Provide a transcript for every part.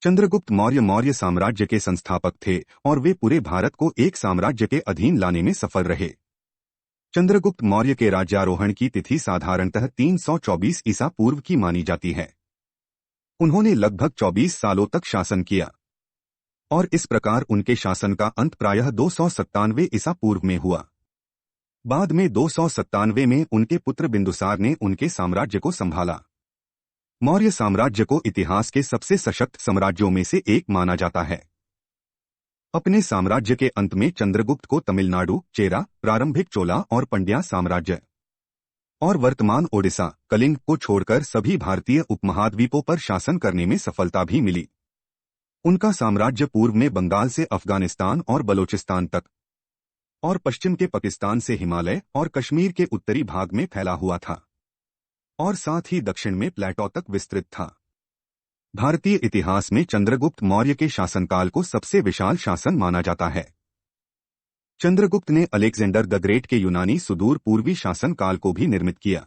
चंद्रगुप्त मौर्य मौर्य साम्राज्य के संस्थापक थे और वे पूरे भारत को एक साम्राज्य के अधीन लाने में सफल रहे। चंद्रगुप्त मौर्य के राज्यारोहण की तिथि साधारणतः 324 ईसा पूर्व की मानी जाती है। उन्होंने लगभग 24 सालों तक शासन किया और इस प्रकार उनके शासन का अंत प्रायः 297 ईसा पूर्व में हुआ। बाद में 297 में उनके पुत्र बिंदुसार ने उनके साम्राज्य को संभाला। मौर्य साम्राज्य को इतिहास के सबसे सशक्त साम्राज्यों में से एक माना जाता है। अपने साम्राज्य के अंत में चंद्रगुप्त को तमिलनाडु, चेरा, प्रारंभिक चोला और पंड्या साम्राज्य और वर्तमान ओडिशा, कलिंग को छोड़कर सभी भारतीय उपमहाद्वीपों पर शासन करने में सफलता भी मिली। उनका साम्राज्य पूर्व में बंगाल से अफगानिस्तान और बलोचिस्तान तक और पश्चिम के पाकिस्तान से हिमालय और कश्मीर के उत्तरी भाग में फैला हुआ था और साथ ही दक्षिण में प्लेटो तक विस्तृत था। भारतीय इतिहास में चंद्रगुप्त मौर्य के शासनकाल को सबसे विशाल शासन माना जाता है। चंद्रगुप्त ने अलेक्जेंडर द ग्रेट के यूनानी सुदूर पूर्वी शासनकाल को भी निर्मित किया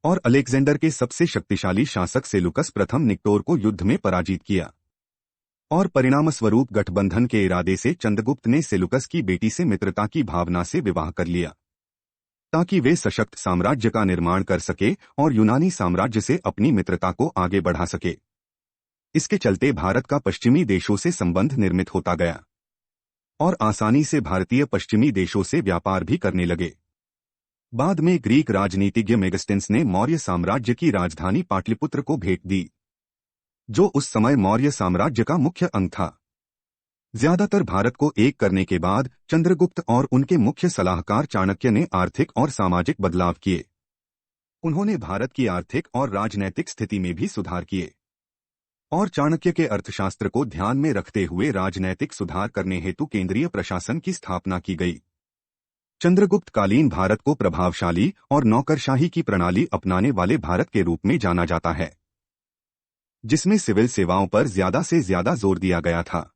और अलेक्जेंडर के सबसे शक्तिशाली शासक सेलुकस प्रथम निक्टोर को युद्ध में पराजित किया और परिणामस्वरूप गठबंधन के इरादे से चंद्रगुप्त ने सेलुकस की बेटी से मित्रता की भावना से विवाह कर लिया ताकि वे सशक्त साम्राज्य का निर्माण कर सके और यूनानी साम्राज्य से अपनी मित्रता को आगे बढ़ा सके। इसके चलते भारत का पश्चिमी देशों से संबंध निर्मित होता गया और आसानी से भारतीय पश्चिमी देशों से व्यापार भी करने लगे। बाद में ग्रीक राजनीतिज्ञ मेगास्टेन्स ने मौर्य साम्राज्य की राजधानी पाटलिपुत्र को भेंट दी, जो उस समय मौर्य साम्राज्य का मुख्य अंग था। ज्यादातर भारत को एक करने के बाद चंद्रगुप्त और उनके मुख्य सलाहकार चाणक्य ने आर्थिक और सामाजिक बदलाव किए। उन्होंने भारत की आर्थिक और राजनैतिक स्थिति में भी सुधार किए और चाणक्य के अर्थशास्त्र को ध्यान में रखते हुए राजनैतिक सुधार करने हेतु केंद्रीय प्रशासन की स्थापना की गई। चंद्रगुप्त कालीन भारत को प्रभावशाली और नौकरशाही की प्रणाली अपनाने वाले भारत के रूप में जाना जाता है, जिसमें सिविल सेवाओं पर ज्यादा से ज्यादा जोर दिया गया था।